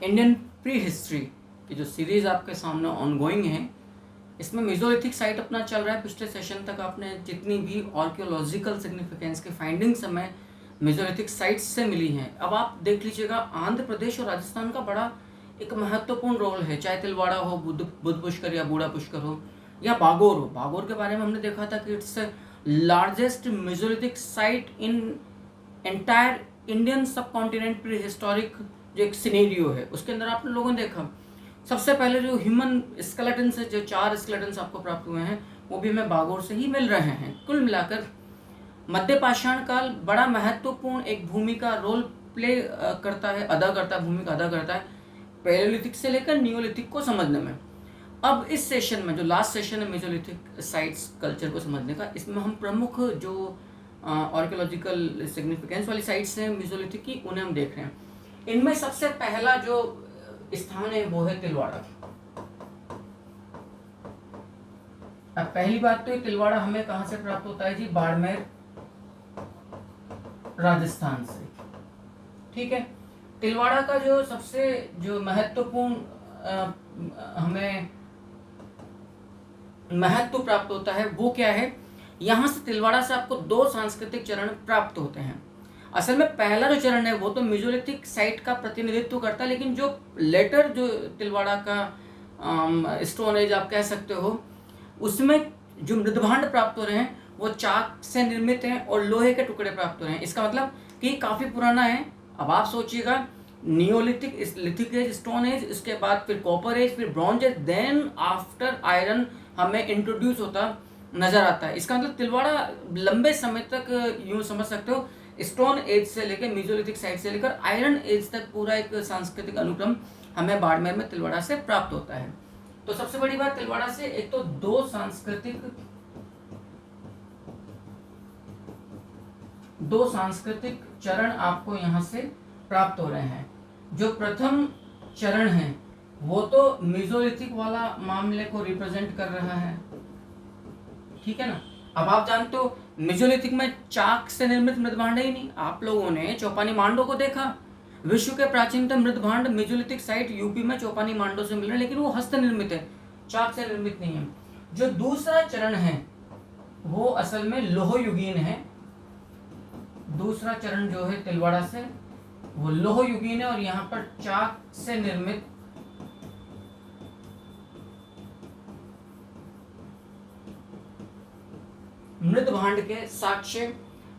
Indian pre history की जो series आपके सामने ऑनगोइंग है, इसमें मेसोलिथिक साइट अपना चल रहा है। पिछले सेशन तक आपने जितनी भी आर्कियोलॉजिकल सिग्निफिकेंस की फाइंडिंग्स हमें मेसोलिथिक साइट्स से मिली हैं, अब आप देख लीजिएगा आंध्र प्रदेश और राजस्थान का बड़ा एक महत्वपूर्ण रोल है। चाहे तिलवाड़ा हो, बुद्ध पुष्कर या बूढ़ा पुष्कर हो, या बागोर हो। बागोर के बारे में हमने देखा था कि its largest Mesolithic site in entire Indian सब कॉन्टिनेंट प्री हिस्टोरिक जो एक सिनेरियो है, उसके अंदर आप लोगों ने देखा सबसे पहले जो ह्यूमन स्केलेटन्स है, जो 4 स्केलेटन्स आपको प्राप्त हुए हैं, वो भी हमें बागोर से ही मिल रहे हैं। कुल मिलाकर मध्य पाषाण काल बड़ा महत्वपूर्ण एक भूमिका रोल प्ले करता है, भूमिका अदा करता है पैलेयोलिथिक से लेकर नियोलिथिक को समझने में। अब इस सेशन में जो लास्ट सेशन है मेसोलिथिक साइट्स कल्चर को समझने का, इसमें हम प्रमुख जो आर्कियोलॉजिकल सिग्निफिकेंस वाली साइट्स हैं मेसोलिथिक की, उन्हें हम देख रहे हैं। इनमें सबसे पहला जो स्थान है वो है तिलवाड़ा। अब पहली बात तो तिलवाड़ा हमें कहां से प्राप्त होता है जी? बाड़मेर राजस्थान से। ठीक है, तिलवाड़ा का जो सबसे जो महत्वपूर्ण हमें महत्व प्राप्त होता है वो क्या है? यहां से तिलवाड़ा से आपको 2 सांस्कृतिक चरण प्राप्त होते हैं। असल में पहला जो चरण है वो तो मेसोलिथिक साइट का प्रतिनिधित्व करता है, लेकिन जो लेटर जो तिलवाड़ा का स्टोन एज आप कह सकते हो, उसमें जो मृदभांड प्राप्त हो रहे हैं वो चाक से निर्मित हैं और लोहे के टुकड़े प्राप्त हो रहे हैं। इसका मतलब कि काफ़ी पुराना है। अब आप सोचिएगा, neolithic, lithic age, stone age, इसके बाद फिर कॉपर एज, फिर bronze age, then after iron हमें इंट्रोड्यूस होता नजर आता है। इसका मतलब तिलवाड़ा लंबे समय तक यूँ समझ सकते हो, स्टोन एज से लेकर मेसोलिथिक साइट से लेकर आयरन एज तक पूरा एक सांस्कृतिक अनुक्रम हमें बाड़मेर में तिलवाड़ा से प्राप्त होता है। तो सबसे बड़ी बात तिलवाड़ा से एक तो 2 सांस्कृतिक चरण आपको यहां से प्राप्त हो रहे हैं। जो प्रथम चरण है वो तो मेसोलिथिक वाला मामले को रिप्रेजेंट कर रहा है, ठीक है ना। अब आप जानते हो मेसोलिथिक में चाक से निर्मित मृदभांड ही नहीं। आप लोगों ने चौपानी मांडो को देखा, विश्व के प्राचीनतम मृदभांड मेसोलिथिक साइट यूपी में चौपानी मांडो से मिल रहे हैं, लेकिन वो हस्त निर्मित है, चाक से निर्मित नहीं है। जो दूसरा चरण है वो असल में लोह युगीन है। दूसरा चरण जो है तिलवाड़ा से वो लोह युगीन है और यहाँ पर चाक से निर्मित मृदभांड के साक्ष्य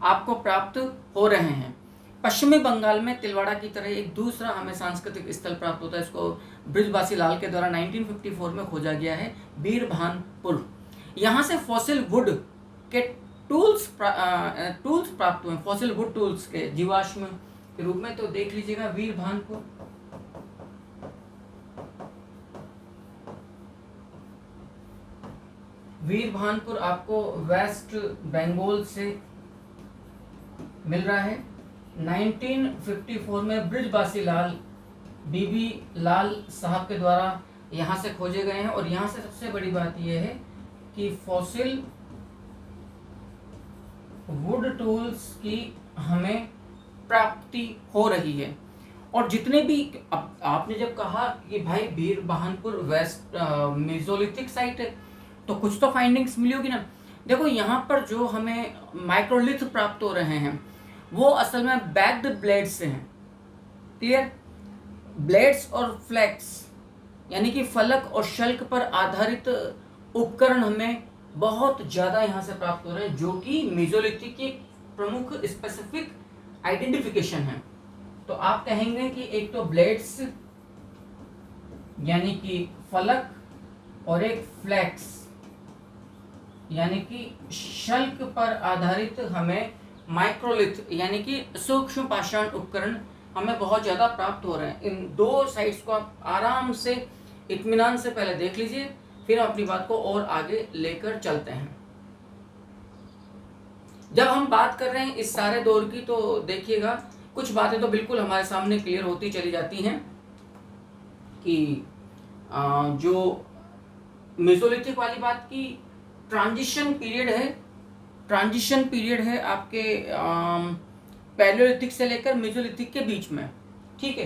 आपको प्राप्त हो रहे हैं। पश्चिमी बंगाल में तिलवाड़ा की तरह एक दूसरा हमें सांस्कृतिक स्थल प्राप्त होता है। इसको बृजबासी लाल के द्वारा 1954 में खोजा गया है, बीरभानपुर। यहाँ से फॉसिल वुड के टूल्स प्राप्त हुए, फॉसिल वुड टूल्स के जीवाश्म के रूप में। तो देख लीजिएगा वीरभानपुर, वीरभानपुर आपको वेस्ट बंगाल से मिल रहा है। 1954 में बृजबासी लाल, बीबी लाल साहब के द्वारा यहाँ से खोजे गए हैं। और यहाँ से सबसे बड़ी बात यह है कि फॉसिल वुड टूल्स की हमें प्राप्ति हो रही है। और जितने भी आपने जब कहा कि भाई बीरभानपुर वेस्ट मेसोलिथिक साइट है, तो कुछ तो फाइंडिंग्स मिली होगी ना। देखो यहाँ पर जो हमें माइक्रोलिथ प्राप्त हो रहे हैं वो असल में बैक्ड ब्लेड्स से हैं। क्लियर? ब्लेड्स और फ्लैक्स यानी कि फलक और शल्क पर आधारित उपकरण हमें बहुत ज़्यादा यहाँ से प्राप्त हो रहे हैं, जो कि मेसोलिथिक की प्रमुख स्पेसिफिक आइडेंटिफिकेशन है। तो आप कहेंगे कि एक तो ब्लेड्स यानी कि फलक और एक फ्लैक्स यानी कि शल्क पर आधारित हमें माइक्रोलिथ यानी कि सूक्ष्म पाषाण उपकरण हमें बहुत ज़्यादा प्राप्त हो रहे हैं। इन 2 साइट्स को आप आराम से इत्मीनान से पहले देख लीजिए, फिर हम अपनी बात को और आगे लेकर चलते हैं। जब हम बात कर रहे हैं इस सारे दौर की, तो देखिएगा कुछ बातें तो बिल्कुल हमारे सामने क्लियर होती चली जाती हैं कि जो मेसोलिथिक वाली बात की ट्रांजिशन पीरियड है आपके पैलेयोलिथिक से लेकर मेसोलिथिक के बीच में, ठीक है।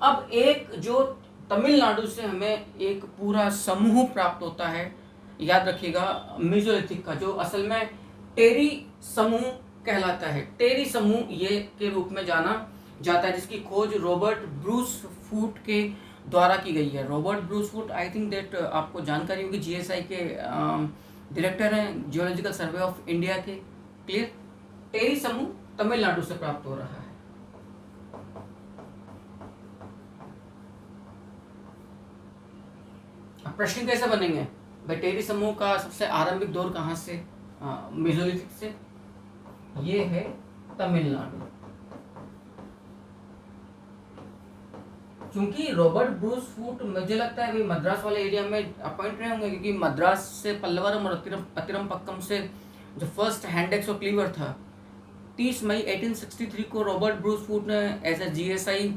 अब एक जो तमिलनाडु से हमें एक पूरा समूह प्राप्त होता है, याद रखिएगा, मेसोलिथिक का, जो असल में टेरी समूह कहलाता है। टेरी समूह ये के रूप में जाना जाता है, जिसकी खोज रॉबर्ट ब्रूस फूट के द्वारा की गई है। Robert Bruce foot, I think that आपको जानकारी होगी, जीएसआई के डायरेक्टर हैं, जियोलॉजिकल सर्वे ऑफ इंडिया के। क्लियर? टेरी समूह तमिलनाडु से प्राप्त हो रहा है। अब प्रश्न कैसे बनेंगे भाई? टेरी समूह का सबसे आरंभिक दौर कहाँ से? मेसोलिथिक से। ये है तमिलनाडु। क्योंकि रॉबर्ट ब्रूस फूट मुझे लगता है अभी मद्रास वाले एरिया में अपॉइंट रहे होंगे, क्योंकि मद्रास से पल्लवरम और अतिरमपक्कम से जो फर्स्ट हैंडेक्स और क्लीवर था, 30 मई 1863 को रॉबर्ट ब्रूस फूट ने as a GSI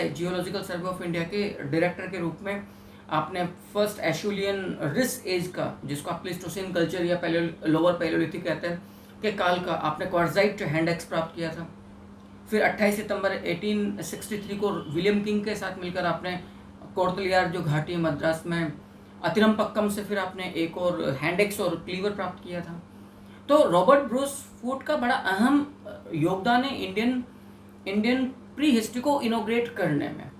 geological survey of India के डायरेक्टर के रूप में आपने फर्स्ट एशुलियन रिस एज का, जिसको आप प्लीस्टोसिन कल्चर या लोअर पैलियोलिथिक कहते हैं, के काल का आपने क्वार्जाइट हैंडेक्स प्राप्त किया था। फिर 28 सितंबर 1863 को विलियम किंग के साथ मिलकर आपने कोर्तलियार जो घाटी मद्रास में अतिरमपक्कम से फिर आपने एक और हैंडेक्स और क्लीवर प्राप्त किया था। तो रॉबर्ट ब्रूस फूट का बड़ा अहम योगदान है इंडियन प्री हिस्ट्री को इनोग्रेट करने में।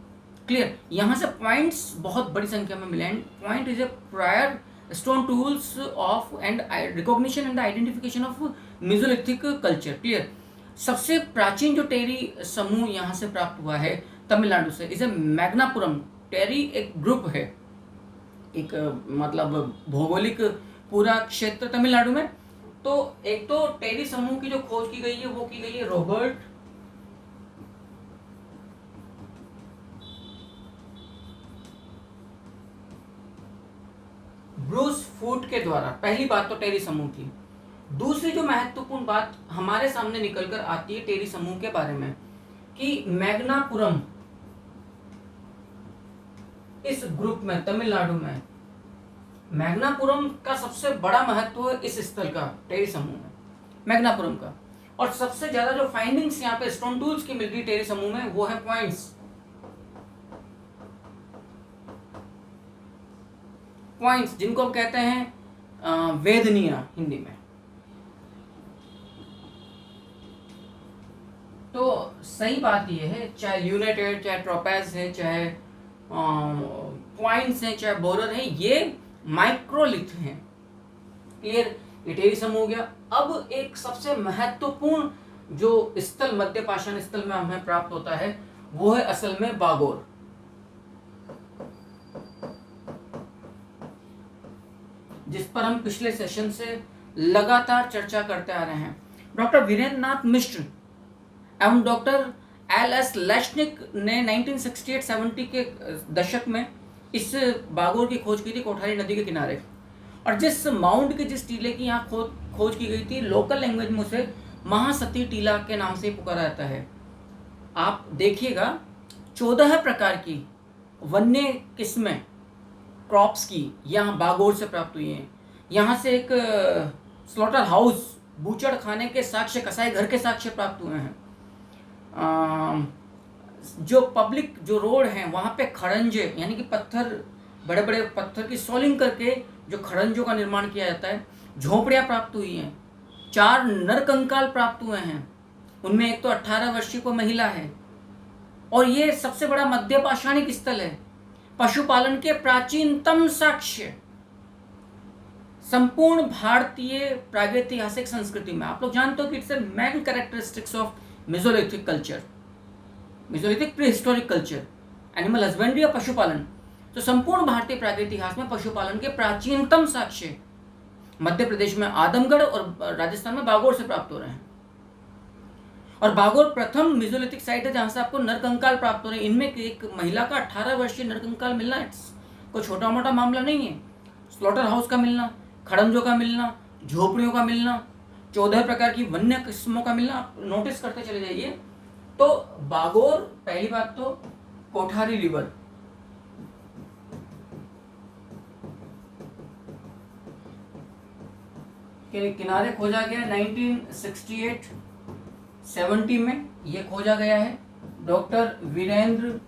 क्लियर? यहाँ से पॉइंट्स बहुत बड़ी संख्या में मिले हैं। Point is a prior stone tools of and recognition and identification of Mesolithic culture. Clear? सबसे प्राचीन जो टेरी समूह यहाँ से प्राप्त हुआ है तमिलनाडु से, इसे मैग्नापुरम। टेरी एक ग्रुप है, एक मतलब भौगोलिक पूरा क्षेत्र तमिलनाडु में। तो एक तो टेरी समूह की जो खोज की गई है वो की गई है रॉबर्ट ब्रूस फूट के द्वारा। पहली बात तो टेरी समूह की। दूसरी जो महत्वपूर्ण बात हमारे सामने निकलकर आती है टेरी समूह के बारे में, कि मैग्नापुरम इस ग्रुप में, तमिलनाडु में मैग्नापुरम का सबसे बड़ा महत्व है इस स्थल का, टेरी समूह में मैग्नापुरम का। और सबसे ज्यादा जो फाइंडिंग्स यहाँ पे स्टोन टूल्स की मिल रही टेरी समूह में, वो है पॉइंट्स जिनको हम कहते हैं वेदनिया हिंदी में। तो सही बात यह है, चाहे यूनाइटेड, चाहे ट्रोपेज है, चाहे पॉइंट्स हैं, चाहे बोरर है, ये माइक्रोलिथ हैं। क्लियर? ये टेरी समूह हो गया। अब एक सबसे महत्वपूर्ण जो स्थल मध्य पाषाण स्थल में हमें प्राप्त होता है, वो है असल में बागोर। जिस पर हम पिछले सेशन से लगातार चर्चा करते आ रहे हैं। डॉक्टर वीरेंद्र नाथ मिश्र एवं डॉक्टर एल.एस. लेशनिक ने 1968-70 के दशक में इस बागोर की खोज की थी कोठारी नदी के किनारे। और जिस माउंट की, जिस टीले की यहाँ खोज की गई थी, लोकल लैंग्वेज में उसे महासती टीला के नाम से पुकारा जाता है। आप देखिएगा 14 प्रकार की वन्य किस्में क्रॉप्स की यहाँ बागोर से प्राप्त हुई हैं। यहाँ से एक स्लॉटर हाउस, बूचड़ खाने के साक्ष्य, कसाई घर के साक्ष्य प्राप्त हुए हैं। जो पब्लिक जो रोड हैं वहाँ पे खड़ंजे, यानी कि पत्थर, बड़े बड़े पत्थर की सॉलिंग करके जो खड़ंजों का निर्माण किया जाता है, झोपड़ियाँ प्राप्त हुई हैं। 4 नरकंकाल प्राप्त हुए हैं, उनमें एक तो 18 वर्षीय को महिला है। और ये सबसे बड़ा मध्य पाषाणिक स्थल है, पशुपालन के प्राचीनतम साक्ष्य संपूर्ण भारतीय प्रागैतिहासिक संस्कृति में। आप लोग जानते हो कि it's a main characteristics of Mesolithic culture, Mesolithic pre historic culture, animal husbandry और पशुपालन। तो संपूर्ण भारतीय प्रागैतिहास में पशुपालन के प्राचीनतम साक्ष्य मध्य प्रदेश में आदमगढ़ और राजस्थान में बागोर से प्राप्त हो रहे हैं। और बागोर प्रथम मेसोलिथिक साइट है जहां से आपको नरकंकाल प्राप्त हो रहे हैं। इनमें एक महिला का 18 वर्षीय नरकंकाल मिलना कोई छोटा मोटा मामला नहीं है। स्लॉटर हाउस का मिलना, खड़ंजों का मिलना, झोपड़ियों का मिलना, 14 प्रकार की वन्य किस्मों का मिलना, आप नोटिस करते चले जाइए। तो बागोर, पहली बात तो कोठारी रिवर, के किनारे खोजा गया 1968-70 में, ये खोजा गया है। डॉक्टर वीरेंद्र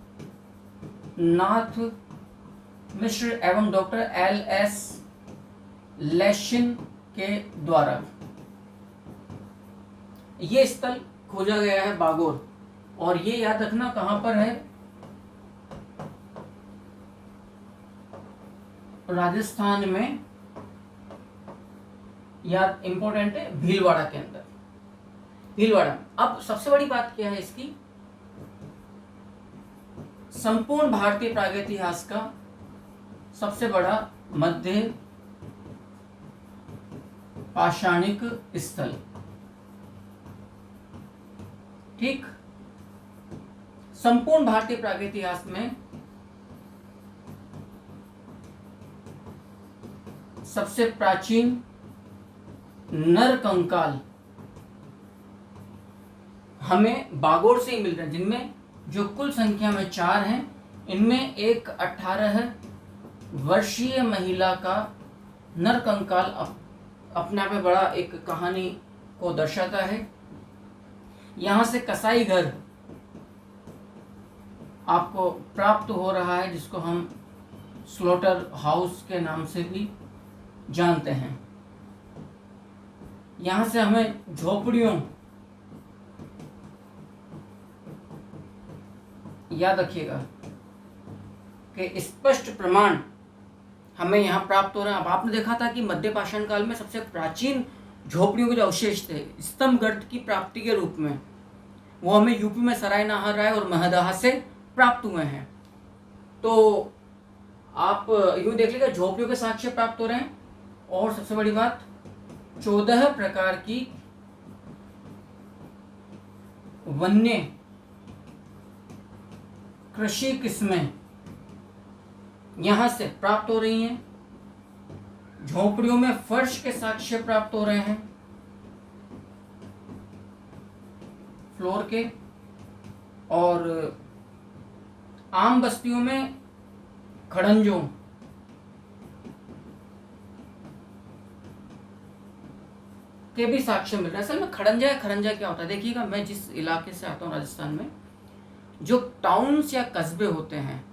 नाथ मिश्र एवं डॉक्टर एल.एस. लेशिन के द्वारा ये स्थल खोजा गया है बागोर, और ये याद रखना कहां पर है, राजस्थान में, याद इंपॉर्टेंट है, भीलवाड़ा के अंदर, भीलवाड़ा। अब सबसे बड़ी बात क्या है इसकी, संपूर्ण भारतीय प्रागैतिहास का सबसे बड़ा मध्य पाषाणिक स्थल, ठीक। संपूर्ण भारतीय प्रागैतिहास में सबसे प्राचीन नर कंकाल हमें बागोर से ही मिल रहे हैं, जिनमें जो कुल संख्या में 4 हैं, इनमें एक 18 वर्षीय महिला का नर कंकाल अपने आप में बड़ा एक कहानी को दर्शाता है। यहां से कसाई घर आपको प्राप्त हो रहा है, जिसको हम स्लॉटर हाउस के नाम से भी जानते हैं। यहां से हमें झोपड़ियों, याद रखिएगा कि स्पष्ट प्रमाण हमें यहाँ प्राप्त हो रहा है। अब आपने देखा था कि मध्य पाषाण काल में सबसे प्राचीन झोपड़ियों के जो अवशेष थे स्तंभगढ़ की प्राप्ति के रूप में, वो हमें यूपी में सराय नाहर राय और महदाहा से प्राप्त हुए हैं। तो आप यूँ देख लीजिए, झोपड़ियों के साक्ष्य प्राप्त हो रहे हैं, और सबसे बड़ी बात 14 प्रकार की वन्य कृषि किस्में यहां से प्राप्त हो रही हैं। झोपड़ियों में फर्श के साक्ष्य प्राप्त हो रहे हैं, फ्लोर के, और आम बस्तियों में खड़ंजों के भी साक्ष्य मिल रहे हैं। असल में खड़ंजा या खरंजा क्या होता है, देखिएगा, मैं जिस इलाके से आता हूँ राजस्थान में, जो टाउन्स या कस्बे होते हैं,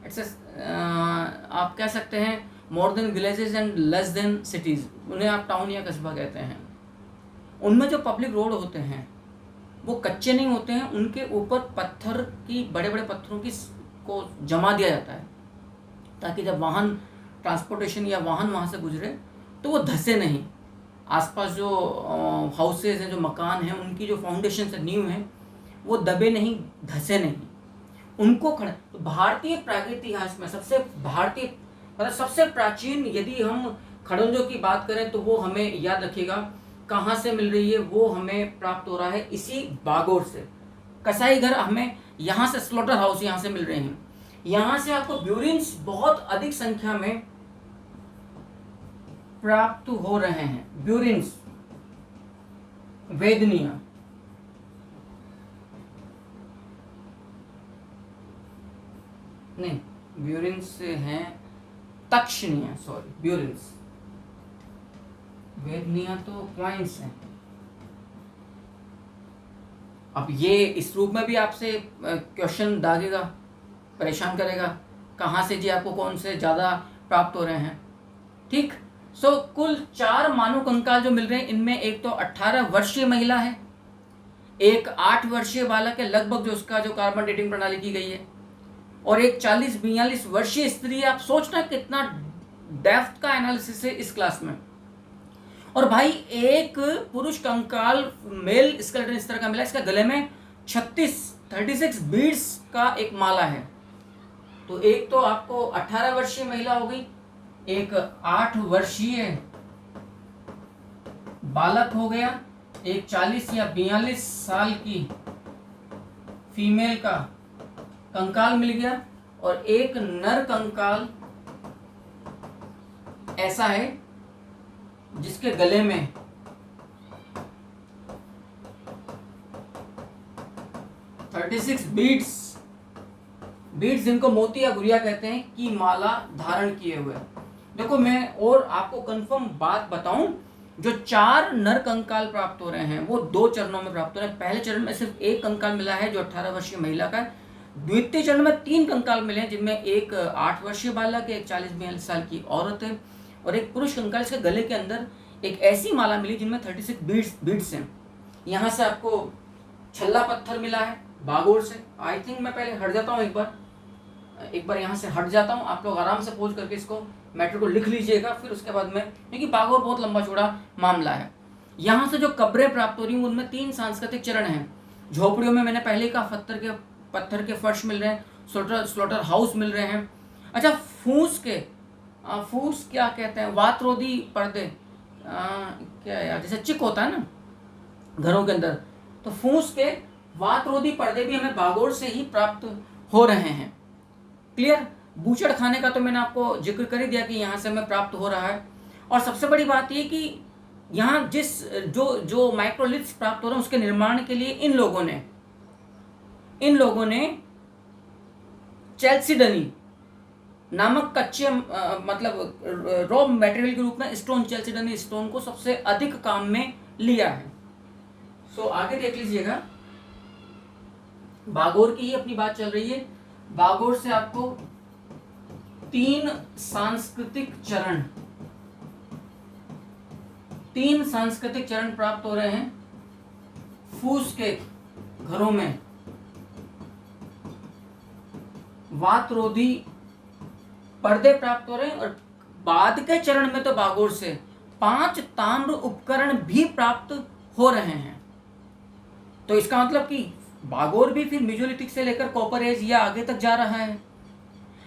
आप कह सकते हैं more than villages and less than cities, उन्हें आप टाउन या कस्बा कहते हैं। उनमें जो पब्लिक रोड होते हैं वो कच्चे नहीं होते हैं, उनके ऊपर पत्थर की, बड़े बड़े पत्थरों की को जमा दिया जाता है, ताकि जब वाहन ट्रांसपोर्टेशन या वाहन वहाँ से गुजरे तो वो धंसे नहीं। आसपास जो हाउसेज हैं, जो मकान हैं, उनकी जो फाउंडेशन है, नींव है, वो दबे नहीं, धंसे नहीं, उनको खड़ा। तो भारतीय प्रागैतिहास में सबसे प्राचीन यदि हम खड़ंजों की बात करें तो वो हमें याद रखिएगा कहाँ से मिल रही है, वो हमें प्राप्त हो रहा है इसी बागोर से। कसाई घर हमें यहाँ से, स्लॉटर हाउस यहाँ से मिल रहे हैं। यहाँ से आपको ब्यूरिन्स बहुत अधिक संख्या में प्राप्त हो रहे हैं। ब्यूरिन्स, वेदनिया, नहीं, ब्यूरिन्स हैं तक्षणिया, सॉरी, ब्यूरिन्स, वेदनिया तो क्वाइंस हैं। अब ये इस रूप में भी आपसे क्वेश्चन दागेगा, परेशान करेगा, कहाँ से जी आपको कौन से ज़्यादा प्राप्त हो रहे हैं, ठीक। सो कुल 4 मानव कंकाल जो मिल रहे हैं, इनमें एक तो 18 वर्षीय महिला है, एक 8 वर्षीय बालक है, लगभग जो उसका जो कार्बन डेटिंग प्रणाली की गई है, और एक 40-42 वर्षीय स्त्री। आप सोचना कितना डेप्थ का एनालिसिस है इस क्लास में। और भाई एक पुरुष कंकाल, मेल स्केलेटन इस तरह का मिला, इसका गले में 36 बीड्स का एक माला है। तो एक तो आपको 18 वर्षीय महिला हो गई, एक 8 वर्षीय बालक हो गया, एक 40 या 42 साल की फीमेल का कंकाल मिल गया, और एक नर कंकाल ऐसा है जिसके गले में 36 बीड्स, जिनको मोती या गुड़िया कहते हैं, की माला धारण किए हुए। देखो, मैं और आपको कंफर्म बात बताऊं, जो 4 नर कंकाल प्राप्त हो रहे हैं वो 2 चरणों में प्राप्त हो रहे हैं। पहले चरण में सिर्फ एक कंकाल मिला है जो 18 वर्षीय महिला का है, द्वितीय चरण में 3 कंकाल मिले हैं, जिनमें एक 8 वर्षीय बालक है, एक 40-42 साल की औरत है और एक पुरुष कंकाल। इसके गले के अंदर एक ऐसी माला मिली जिनमें 36 बीड्स हैं। यहाँ से आपको छल्ला पत्थर मिला है बागोर से। आई थिंक मैं पहले हट जाता हूँ, एक बार यहाँ से हट जाता हूँ। आप लोग आराम से पहुँच करके इसको मैटर को लिख लीजिएगा, फिर उसके बाद में, क्योंकि बागोर बहुत लंबा चौड़ा मामला है। यहाँ से जो कब्रें प्राप्त हो रही हैं उनमें 3 सांस्कृतिक चरण हैं। झोपड़ियों में मैंने पहले ही कहा पत्थर के फर्श मिल रहे हैं, स्लॉटर हाउस मिल रहे हैं। अच्छा, फूस क्या कहते हैं, वातरोधी पर्दे, क्या यार, जैसे चिक होता है ना घरों के अंदर, तो फूस के वातरोधी पर्दे भी हमें बागोर से ही प्राप्त हो रहे हैं। क्लियर। बूचड़ खाने का तो मैंने आपको जिक्र कर ही दिया कि यहाँ से हमें प्राप्त हो रहा है। और सबसे बड़ी बात ये कि यहाँ जो माइक्रोलिथ्स प्राप्त हो रहे हैं उसके निर्माण के लिए इन लोगों ने चैल्सिडनी नामक कच्चे मतलब रॉ मटेरियल के रूप में चैल्सिडनी स्टोन को सबसे अधिक काम में लिया है। सो आगे देख लीजिएगा, बागोर की ही अपनी बात चल रही है। बागोर से आपको 3 सांस्कृतिक चरण प्राप्त हो रहे हैं। फूस के घरों में वातरोधी पर्दे प्राप्त हो रहे हैं और बाद के चरण में तो बागोर से 5 ताम्र उपकरण भी प्राप्त हो रहे हैं। तो इसका मतलब कि बागोर भी फिर मेसोलिथिक से लेकर कॉपर एज या आगे तक जा रहा है।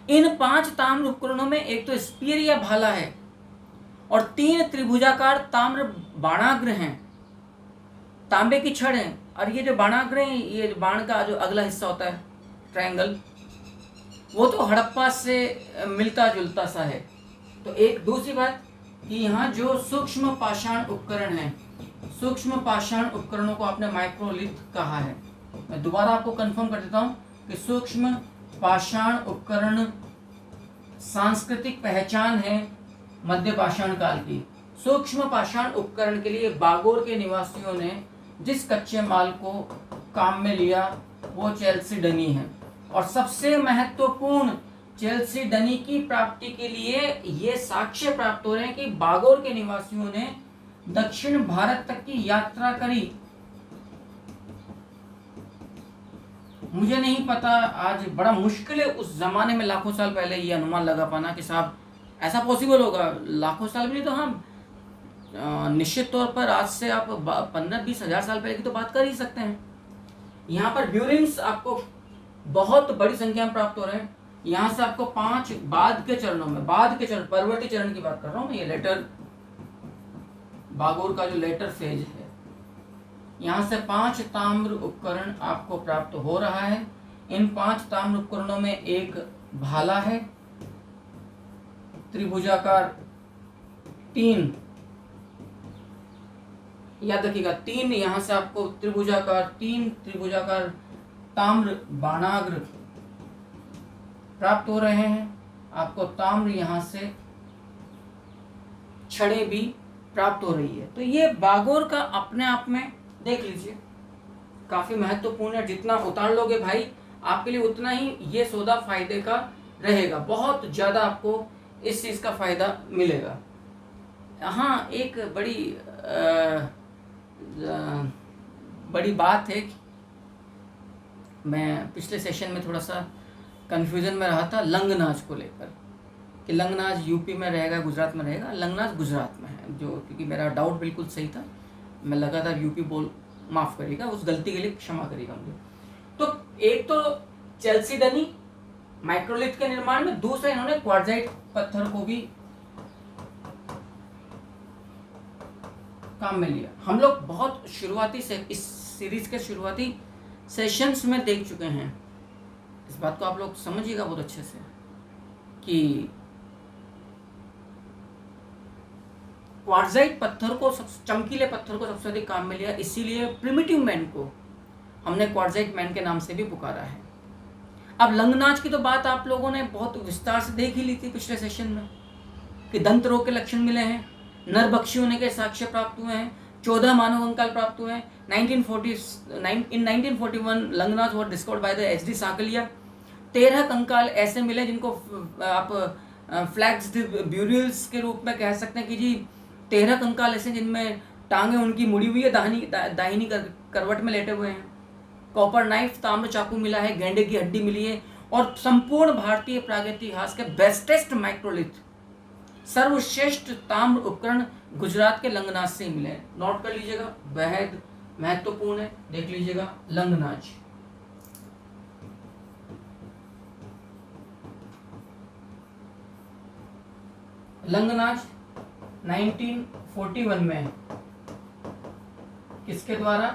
इन 5 ताम्र उपकरणों में एक तो स्पीयर या भाला है और 3 त्रिभुजाकार ताम्र बाणाग्र हैं, तांबे की छड़ है। और ये जो बाणाग्र हैं, ये बाण का जो अगला हिस्सा होता है ट्रायंगल, वो तो हड़प्पा से मिलता जुलता सा है। तो एक दूसरी बात कि यहाँ जो सूक्ष्म पाषाण उपकरण हैं, सूक्ष्म पाषाण उपकरणों को आपने माइक्रोलिथ कहा है। मैं दोबारा आपको कंफर्म कर देता हूँ कि सूक्ष्म पाषाण उपकरण सांस्कृतिक पहचान है मध्य पाषाण काल की। सूक्ष्म पाषाण उपकरण के लिए बागोर के निवासियों ने जिस कच्चे माल को काम में लिया वो चैल्सिडनी है। और सबसे महत्वपूर्ण, चैल्सिडनी की प्राप्ति के लिए ये साक्ष्य प्राप्त हो रहे हैं कि बागोर के निवासियों ने दक्षिण भारत तक की यात्रा करी। मुझे नहीं पता, आज बड़ा मुश्किल है उस जमाने में लाखों साल पहले ये अनुमान लगा पाना कि साहब ऐसा पॉसिबल होगा। लाखों साल में नहीं तो हम निश्चित तौर पर आज से आप 15-20 हजार साल पहले की तो बात कर ही सकते हैं। यहाँ पर ब्यूरिन्स आपको बहुत बड़ी संख्या में प्राप्त हो रहे हैं। यहाँ से आपको 5 बाद के चरण, परवर्ती चरण की बात कर रहा हूँ मैं, ये लेटर बागोर का जो लेटर फेज है, यहाँ से 5 ताम्र उपकरण आपको प्राप्त हो रहा है। इन 5 ताम्र उपकरणों में एक भाला है, त्रिभुजाकार 3, याद रखिएगा 3, यहाँ से आपको त्रिभुजाकार ताम्र बाणाग्र प्राप्त हो रहे हैं। आपको ताम्र यहाँ से छड़ें भी प्राप्त हो रही है। तो ये बागोर का अपने आप में देख लीजिए काफी महत्वपूर्ण है। जितना उतार लोगे भाई आपके लिए उतना ही ये सौदा फायदे का रहेगा, बहुत ज्यादा आपको इस चीज का फायदा मिलेगा। हाँ, एक बड़ी बात है कि मैं पिछले सेशन में थोड़ा सा कंफ्यूजन में रहा था लंगनाच को लेकर कि लंगनाच यूपी में रहेगा गुजरात में रहेगा। लंगनाच गुजरात में है, जो क्योंकि मेरा डाउट बिल्कुल सही था, मैं लगातार यूपी बोल, माफ़ करिएगा, उस गलती के लिए क्षमा करिएगा मुझे। तो एक तो चैल्सिडनी माइक्रोलिथ के निर्माण में, दूसरा इन्होंने क्वार्ट्जाइट पत्थर को भी काम में लिया। हम लोग बहुत शुरुआती से इस सीरीज के शुरुआती सेशंस में देख चुके हैं। इस बात को आप लोग समझिएगा बहुत अच्छे से कि क्वार्ट्जाइट पत्थर को, चमकीले पत्थर को सबसे अधिक काम में लिया, इसीलिए प्रिमिटिव मैन को हमने क्वार्ट्जाइट मैन के नाम से भी पुकारा है। अब लंगनाच की तो बात आप लोगों ने बहुत विस्तार से देख ही ली थी पिछले सेशन में कि दंत रोग के लक्षण मिले हैं, नरभक्षी होने के साक्ष्य प्राप्त हुए हैं, 14 मानव कंकाल प्राप्त हुए हैं। 1941 Langhnaj was discovered by the H D. Sankalia 13 कंकाल ऐसे मिले जिनको आप फ्लैक्स्ड ब्यूरियल्स के रूप में कह सकते हैं कि जी 13 कंकाल ऐसे जिनमें टांगे उनकी मुड़ी हुई है, दाहिनी करवट में लेटे हुए हैं। कॉपर नाइफ, ताम्र चाकू मिला है, गेंडे की हड्डी मिली है, और संपूर्ण भारतीय प्रागैतिहास के बेस्टेस्ट माइक्रोलिथ, सर्वश्रेष्ठ ताम्र उपकरण गुजरात के लंगनाज से मिले हैं। नोट कर लीजिएगा, बेहद महत्वपूर्ण है, देख लीजिएगा लंगनाज। लंगनाज 1941 में किसके द्वारा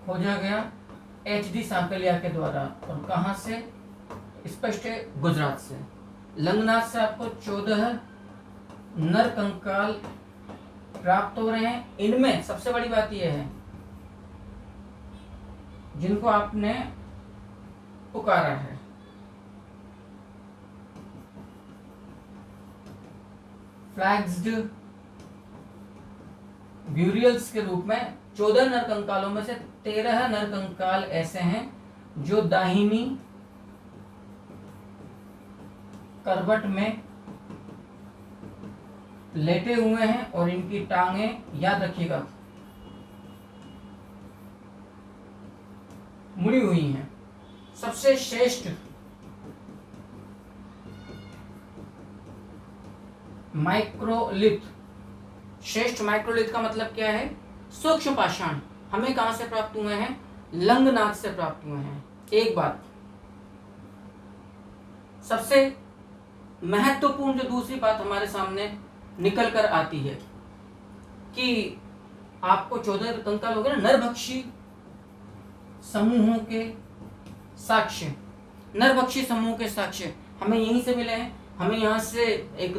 खोजा गया? HD सांकलिया के द्वारा। और कहां से? स्पष्ट है, गुजरात से। लंगनाज से आपको 14 नर कंकाल प्राप्त हो रहे हैं। इनमें सबसे बड़ी बात यह है जिनको आपने पुकारा है, फ्लैक्स्ड ब्यूरियल्स के रूप में 14 नर कंकालों में से 13 नर कंकाल ऐसे हैं जो दाहिनी करवट में लेटे हुए हैं और इनकी टांगें, याद रखिएगा, मुड़ी हुई हैं। सबसे श्रेष्ठ माइक्रोलिथ, श्रेष्ठ माइक्रोलिथ का मतलब क्या है? सूक्ष्म पाषाण हमें कहां से प्राप्त हुए हैं? लंगनाज से प्राप्त हुए हैं। एक बात सबसे महत्वपूर्ण जो दूसरी बात हमारे सामने निकल कर आती है कि आपको 14 कंकाल हो गए ना, नरभक्षी समूहों के साक्ष्य, नरभक्षी समूह के साक्ष्य हमें यहीं से मिले हैं। हमें यहां से एक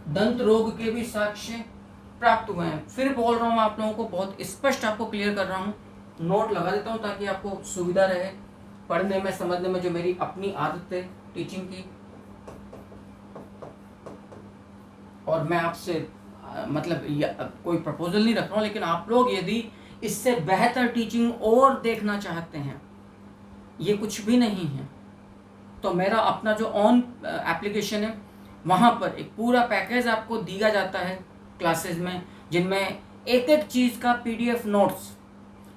दंत रोग के भी साक्ष्य प्राप्त हुए हैं। फिर बोल रहा हूं आप लोगों को, बहुत स्पष्ट आपको क्लियर कर रहा हूं, नोट लगा देता हूं ताकि आपको सुविधा रहे पढ़ने में, समझने में, जो मेरी अपनी आदत है टीचिंग की। और मैं आपसे मतलब कोई प्रपोजल नहीं रख रहा हूं, लेकिन आप लोग यदि इससे बेहतर टीचिंग और देखना चाहते हैं, ये कुछ भी नहीं है, तो मेरा अपना जो ऑन एप्लीकेशन है वहाँ पर एक पूरा पैकेज आपको दिया जाता है क्लासेस में, जिनमें एक एक चीज़ का PDF नोट्स,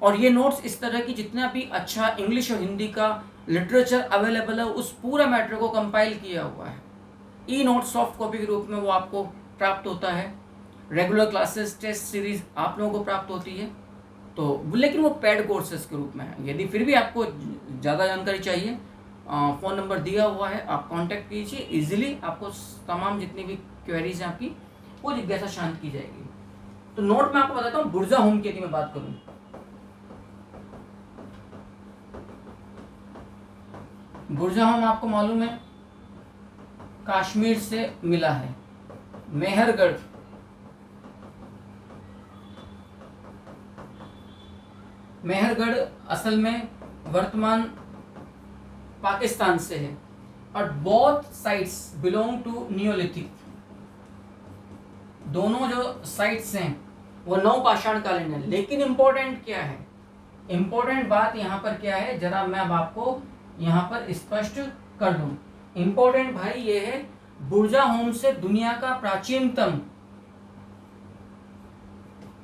और ये नोट्स इस तरह की जितना भी अच्छा इंग्लिश और हिंदी का लिटरेचर अवेलेबल है उस पूरा मैटर को कंपाइल किया हुआ है। नोट सॉफ्ट कॉपी के रूप में वो आपको प्राप्त होता है। रेगुलर क्लासेस, टेस्ट सीरीज आप लोगों को प्राप्त होती है, तो लेकिन वो पेड कोर्सेज के रूप में है। यदि फिर भी आपको ज़्यादा जानकारी चाहिए, फ़ोन नंबर दिया हुआ है, आप कांटेक्ट कीजिए। इजीली आपको तमाम जितनी भी क्वेरीज हैं आपकी वो जिज्ञासा शांत की जाएगी। तो नोट में आपको बताता हूँ, बुर्जा होम की यदि मैं बात करूँ, बुर्जा होम आपको मालूम है कश्मीर से मिला है। मेहरगढ़, मेहरगढ़ असल में वर्तमान पाकिस्तान से है, और both sites belong to neolithic. दोनों जो साइट्स हैं वो नवपाषाण कालीन है। लेकिन इंपॉर्टेंट क्या है, इंपॉर्टेंट बात यहाँ पर क्या है, जरा मैं अब आपको यहाँ पर स्पष्ट कर दूं। इंपॉर्टेंट भाई ये है, बुर्जा होम से दुनिया का प्राचीनतम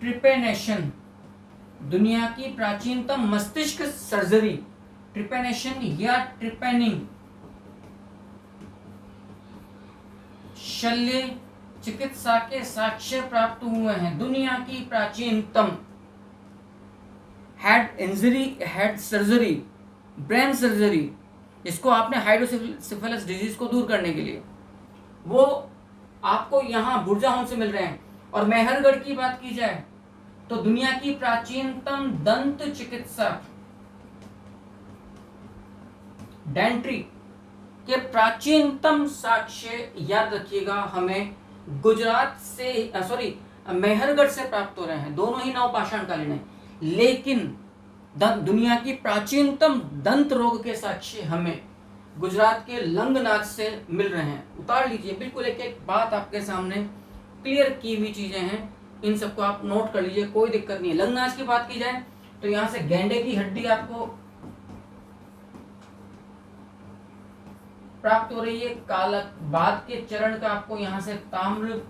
ट्रिपेनेशन, दुनिया की प्राचीनतम मस्तिष्क सर्जरी, ट्रिपेनेशन या ट्रिपेनिंग शल्य चिकित्सा के साक्ष्य प्राप्त हुए हैं। दुनिया की प्राचीनतम head injury, head surgery, brain surgery, जिसको आपने हाइड्रोसिफिलिस डिजीज को दूर करने के लिए, वो आपको यहाँ बुर्जा होम से मिल रहे हैं। और मेहरगढ़ की बात की जाए तो दुनिया की प्राचीनतम दंत चिकित्सा, डेंट्री के प्राचीनतम साक्ष्य, याद रखिएगा, हमें गुजरात से मेहरगढ़ से प्राप्त हो रहे हैं। दोनों ही नवपाषाण कालीन हैं, लेकिन दुनिया की प्राचीनतम दंत रोग के साक्ष्य हमें गुजरात के लंगनाज से मिल रहे हैं। उतार लीजिए, बिल्कुल एक एक बात आपके सामने क्लियर की हुई चीजें हैं, इन सबको आप नोट कर लीजिए, कोई दिक्कत नहीं है। लंगनाज की बात की जाए तो यहाँ से गेंडे की हड्डी आपको प्राप्त हो रही है। काला बाद के चरण का आपको यहाँ से ताम्र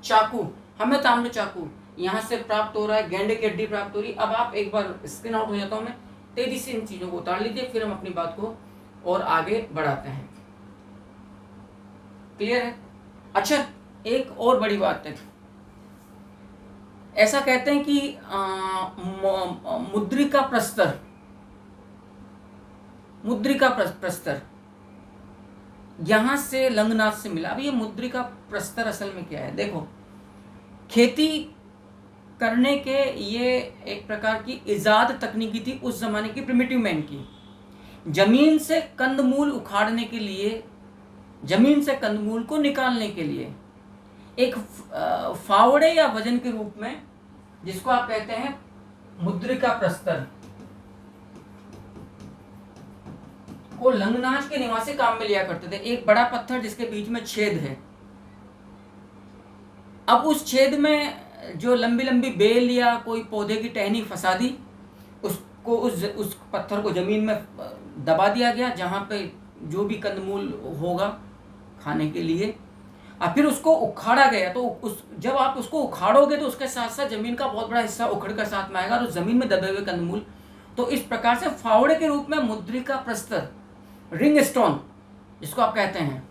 चाकू, हमें ताम्र चाकू यहाँ से प्राप्त हो रहा है, गेंडे की हड्डी प्राप्त हो रही है। अब आप एक बार स्क्रीन आउट हो जाता हूँ मैं, तेजी से इन चीजों को उतार लीजिए, फिर हम अपनी बात को और आगे बढ़ाते हैं। क्लियर है? अच्छा, एक और बड़ी बात है, ऐसा कहते हैं कि मुद्रिका प्रस्तर, मुद्रिका प्रस्तर यहां से लंगनाथ से मिला। अब ये मुद्रिका प्रस्तर असल में क्या है? देखो, खेती करने के ये एक प्रकार की इजाद तकनीकी थी उस जमाने की, प्रिमिटिव मैन की। जमीन से कंदमूल उखाड़ने के लिए, जमीन से कंदमूल को निकालने के लिए एक फावड़े या वजन के रूप में, जिसको आप कहते हैं मुद्रिका प्रस्तर, को लंगनाच के निवासी काम में लिया करते थे। एक बड़ा पत्थर जिसके बीच में छेद है। अब उस छेद में जो लंबी लंबी बेल या कोई पौधे की टहनी फंसा दी, उसको उस पत्थर को जमीन में दबा दिया गया, जहां पे जो भी कंदमूल होगा खाने के लिए, और फिर उसको उखाड़ा गया। तो जब आप उसको उखाड़ोगे तो उसके साथ साथ जमीन का बहुत बड़ा हिस्सा उखड़ कर साथ में आएगा, और जमीन में दबे हुए कंदमूल। तो इस प्रकार से फावड़े के रूप में मुद्रिका प्रस्तर, रिंग स्टोन जिसको आप कहते हैं,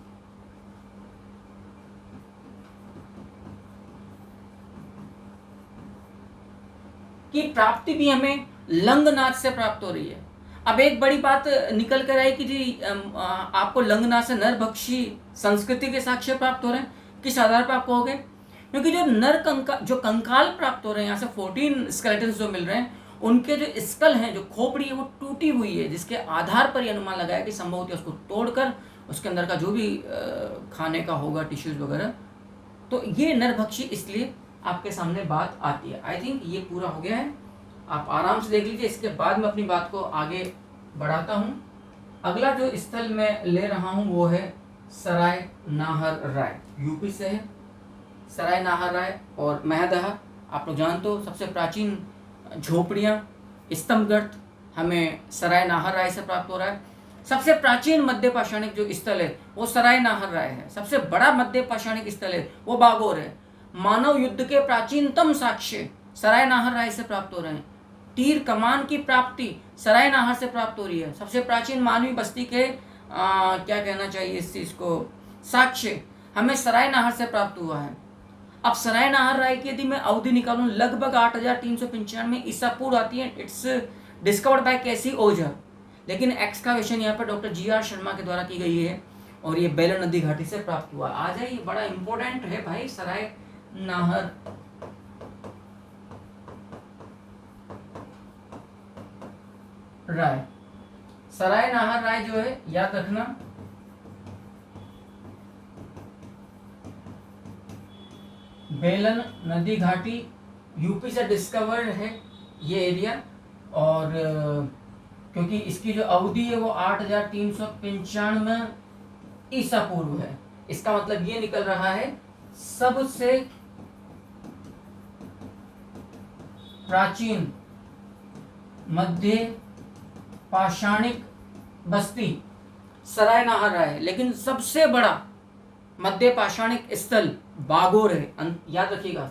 की प्राप्ति भी हमें लंगनाथ से प्राप्त हो रही है। अब एक बड़ी बात निकल कर आई कि जी आपको लंगनाथ से नरभक्षी संस्कृति के साक्ष्य प्राप्त हो रहे हैं। किस आधार पर आपको हो गए? क्योंकि जो कंकाल प्राप्त हो रहे हैं, यहाँ से 14 स्केलेटन्स जो मिल रहे हैं, उनके जो स्कल हैं, जो खोपड़ी है, वो टूटी हुई है, जिसके आधार पर यह अनुमान लगाया कि संभवतः उसको तोड़कर उसके अंदर का जो भी खाने का होगा, टिश्यूज वगैरह, तो ये नरभक्षी इसलिए आपके सामने बात आती है। आई थिंक ये पूरा हो गया है, आप आराम से देख लीजिए। इसके बाद मैं अपनी बात को आगे बढ़ाता हूँ। अगला जो स्थल मैं ले रहा हूँ वो है सराय नाहर राय, यूपी से है। सराय नाहर राय और महदहा, आप लोग जानते हो, सबसे प्राचीन झोपड़ियाँ, स्तंभगर्त हमें सराय नाहर राय से प्राप्त हो रहा है। सबसे प्राचीन मध्य पाषाणिक जो स्थल है वो सराय नाहर राय है। सबसे बड़ा मध्य पाषाणिक स्थल है वो बागोर है। मानव युद्ध के प्राचीनतम साक्ष्य सराय नाहर राय से प्राप्त हो रहे हैं। तीर कमान की प्राप्ति सराय नाहर से प्राप्त हो रही है। सबसे प्राचीन मानवीय बस्ती के क्या कहना चाहिए इस चीज को, साक्ष्य हमें सराय नाहर से प्राप्त हुआ है। अब सराय नाहर राय की यदि मैं अवधि निकालूं, लगभग 8395 ईसा पूर्व आती है। इट्स डिस्कवर्ड बाय केसी ओझा, लेकिन एक्सकावेशन यहाँ पर डॉक्टर GR शर्मा के द्वारा की गई है और ये बेलन नदी घाटी से प्राप्त हुआ। आ जाइए, बड़ा इंपॉर्टेंट है भाई सराय नाहर राय। सराय नाहर राय जो है, याद रखना, बेलन नदी घाटी यूपी से डिस्कवर्ड है ये एरिया। और क्योंकि इसकी जो अवधि है वो 8395 ईसा पूर्व है, इसका मतलब ये निकल रहा है सबसे प्राचीन मध्य पाषाणिक बस्ती सराय नाहर राय है। लेकिन सबसे बड़ा मध्य पाषाणिक स्थल बागोर है। याद रखिएगा,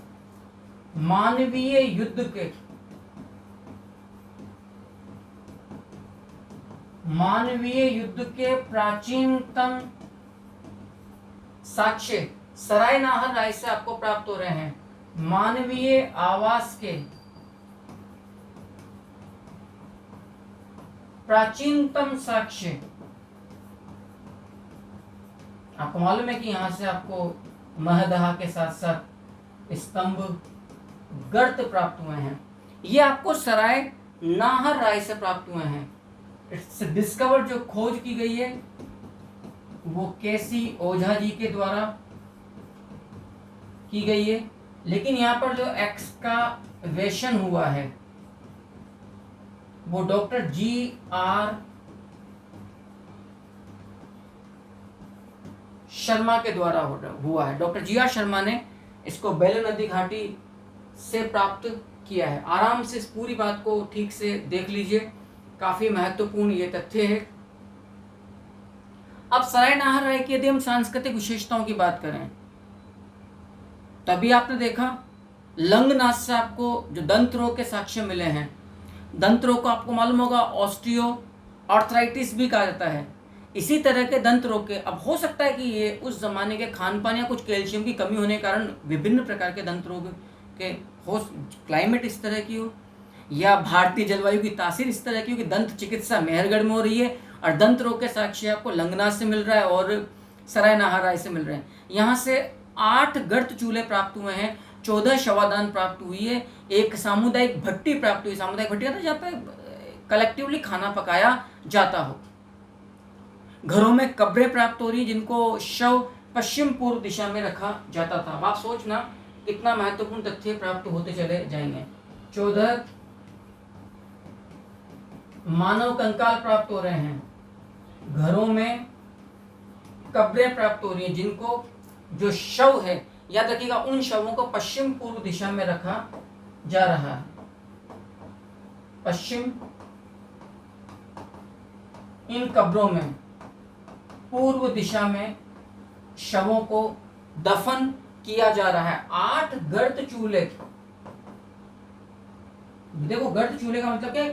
मानवीय युद्ध के प्राचीनतम साक्ष्य सराय नाहर राय से आपको प्राप्त हो रहे हैं। मानवीय आवास के प्राचीनतम साक्ष्य, आपको मालूम है कि यहां से आपको महदहा के साथ साथ स्तंभ गर्त प्राप्त हुए हैं। ये आपको सराय नाहर राय से प्राप्त हुए हैं। इट्स डिस्कवर, जो खोज की गई है वो केसी ओझा जी के द्वारा की गई है। लेकिन यहाँ पर जो एक्सकावेशन हुआ है वो डॉक्टर GR शर्मा के द्वारा हुआ है। डॉक्टर GR शर्मा ने इसको बेलन नदी घाटी से प्राप्त किया है। आराम से इस पूरी बात को ठीक से देख लीजिए, काफी महत्वपूर्ण ये तथ्य है। अब सराय नाहर राय की यदि हम सांस्कृतिक विशेषताओं की बात करें, तभी आपने देखा लंगनाथ से आपको जो दंत रोग के साक्ष्य मिले हैं, दंत रोग को आपको मालूम होगा ऑस्टियो आर्थराइटिस भी कहा जाता है। इसी तरह के दंत रोग के, अब हो सकता है कि ये उस जमाने के खान पान या कुछ कैल्शियम की कमी होने के कारण विभिन्न प्रकार के दंत रोग के हो, क्लाइमेट इस तरह की हो, या भारतीय जलवायु की तासीर इस तरह की हो कि दंत चिकित्सा मेहरगढ़ में हो रही है और दंत रोग के साक्ष्य आपको लंगनाथ से मिल रहा है और सराय नाहर राय से मिल रहे हैं। यहाँ से 8 गर्त चूल्हे प्राप्त हुए हैं, 14 शवादान प्राप्त हुई है, एक सामुदायिक भट्टी प्राप्त हुई। सामुदायिक भट्टी जहाँ पे कलेक्टिवली खाना पकाया जाता हो। घरों में कब्रें प्राप्त हो रही जिनको शव पश्चिम पूर्व दिशा में रखा जाता था। अब आप सोचना कितना महत्वपूर्ण तथ्य प्राप्त होते चले जाएंगे। 14 मानव कंकाल प्राप्त हो रहे हैं, घरों में कब्रें प्राप्त हो रही हैं जिनको जो शव है, याद रखिएगा उन शवों को पश्चिम पूर्व दिशा में रखा जा रहा है। पश्चिम, इन कब्रों में पूर्व दिशा में शवों को दफन किया जा रहा है। 8 गर्त चूल्हे, देखो गर्त चूल्हे का मतलब क्या,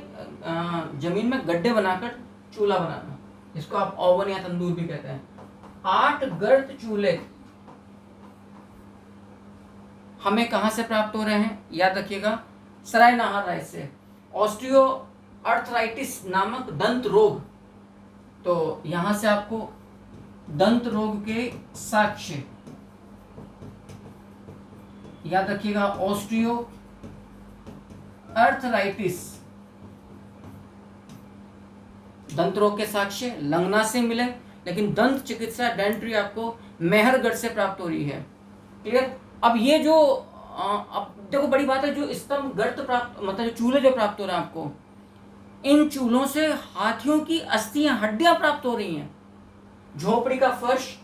जमीन में गड्ढे बनाकर चूल्हा बनाना, जिसको आप ओवन या तंदूर भी कहते हैं। 8 गर्त चूल्हे हमें कहां से प्राप्त हो रहे हैं, याद रखिएगा सराय नाहर राय से। ऑस्टियो आर्थराइटिस नामक दंत रोग, तो यहां से आपको दंत रोग के साक्ष्य याद रखिएगा। ऑस्टियो आर्थराइटिस दंत रोग के साक्ष्य लंगनाथ से मिले, लेकिन दंत चिकित्सा डेंट्री आपको मेहरगढ़ से प्राप्त हो रही है। क्लियर। अब ये जो अब देखो बड़ी बात है, जो स्तंभ गर्त प्राप्त मतलब चूल्हे जो प्राप्त हो रहे हैं आपको, इन चूल्हों से हाथियों की अस्थियां हड्डियां प्राप्त हो रही हैं। झोपड़ी का फर्श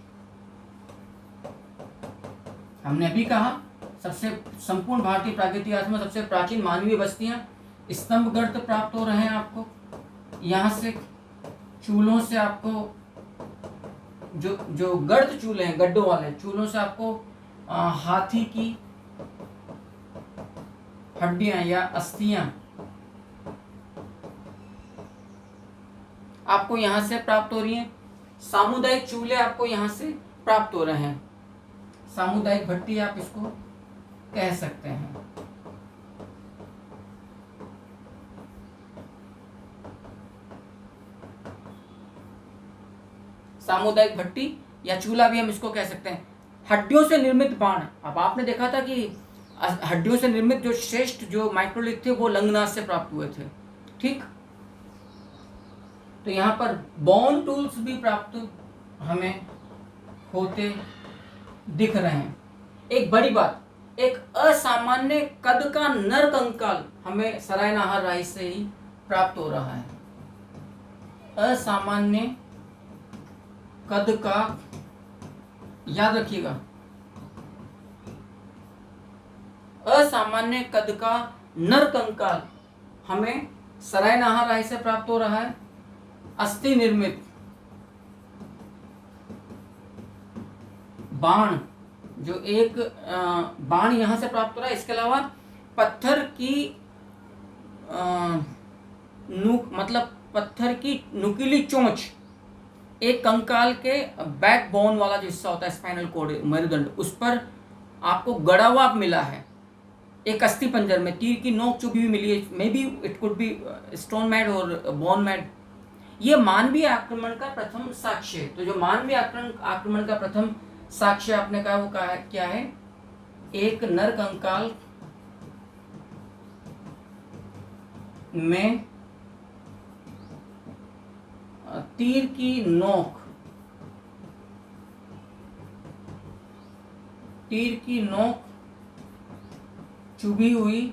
हमने अभी कहा, सबसे संपूर्ण भारतीय प्राकृतिक इतिहास में सबसे प्राचीन मानवीय बस्तियां, स्तंभ गर्त प्राप्त हो रहे हैं आपको। यहां से चूल्हों से आपको जो गर्त चूल्हे हैं, गड्ढों वाले चूल्हों से आपको हाथी की हड्डियां या अस्थियां आपको यहां से प्राप्त हो रही हैं। सामुदायिक चूल्हे आपको यहां से प्राप्त हो रहे हैं। सामुदायिक भट्टी आप इसको कह सकते हैं। सामुदायिक भट्टी या चूल्हा भी हम इसको कह सकते हैं। हड्डियों से निर्मित बाण, अब आपने देखा था कि हड्डियों से निर्मित जो श्रेष्ठ जो माइक्रोलिथ थे वो लंगनाथ से प्राप्त हुए थे। ठीक, तो यहाँ पर बोन टूल्स भी प्राप्त हमें होते दिख रहे हैं। एक बड़ी बात, एक असामान्य कद का नर कंकाल हमें सराय नाहर राय से ही प्राप्त हो रहा है। असामान्य कद का, याद रखिएगा, असामान्य कद का नर कंकाल हमें सराय नाहर राय से प्राप्त हो रहा है। अस्थि निर्मित बाण, जो एक बाण यहां से प्राप्त हो रहा है। इसके अलावा पत्थर की मतलब पत्थर की नुकीली चोंच, एक कंकाल के बैकबोन वाला जो हिस्सा होता है, स्पाइनल कॉर्ड, मेरुदंड, उस पर आपको गड़ा हुआ मिला है। एक अस्थि पंजर में तीर की नोक चुभी हुई मिली है। May be it could be stone mad और बोन मैड। ये मानवीय आक्रमण का प्रथम साक्ष्य। तो जो मानवीय आक्रमण का प्रथम साक्ष्य आपने कहा, वो कहा क्या है? एक नर कंकाल में तीर की नोक चुभी हुई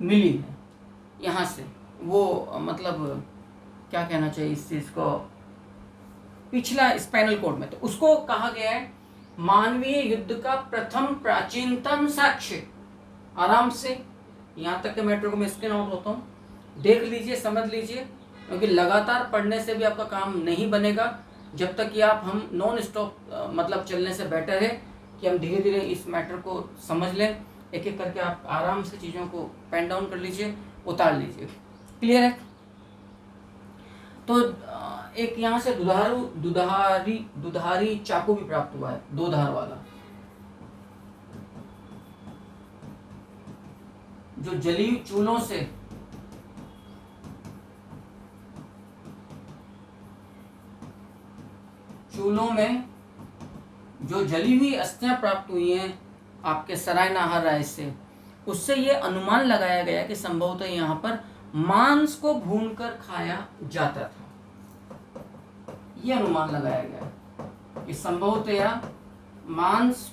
मिली है। यहां से वो मतलब क्या कहना चाहिए इस चीज को, पिछला स्पाइनल कॉर्ड में, तो उसको कहा गया है मानवीय युद्ध का प्रथम प्राचीनतम साक्ष्य। आराम से यहां तक के मैटर को मैं स्क्रीन आउट होता हूं, देख लीजिए, समझ लीजिए। क्योंकि लगातार पढ़ने से भी आपका काम नहीं बनेगा, जब तक कि आप हम नॉन स्टॉप मतलब चलने से बेटर है कि हम धीरे धीरे इस मैटर को समझ लें। एक एक करके आप आराम से चीज़ों को पेन डाउन कर लीजिए, उतार लीजिए। क्लियर है? तो एक यहाँ से दुधारी चाकू भी प्राप्त हुआ है, 2 धार वाला, जो जली चूलों से चूलों में जो जली हुई अस्थियां प्राप्त हुई हैं आपके सरायनाहर राय से, उससे ये अनुमान लगाया गया कि संभवतः यहाँ पर मांस को भूनकर खाया जाता था। ये अनुमान लगाया गया कि संभवतः मांस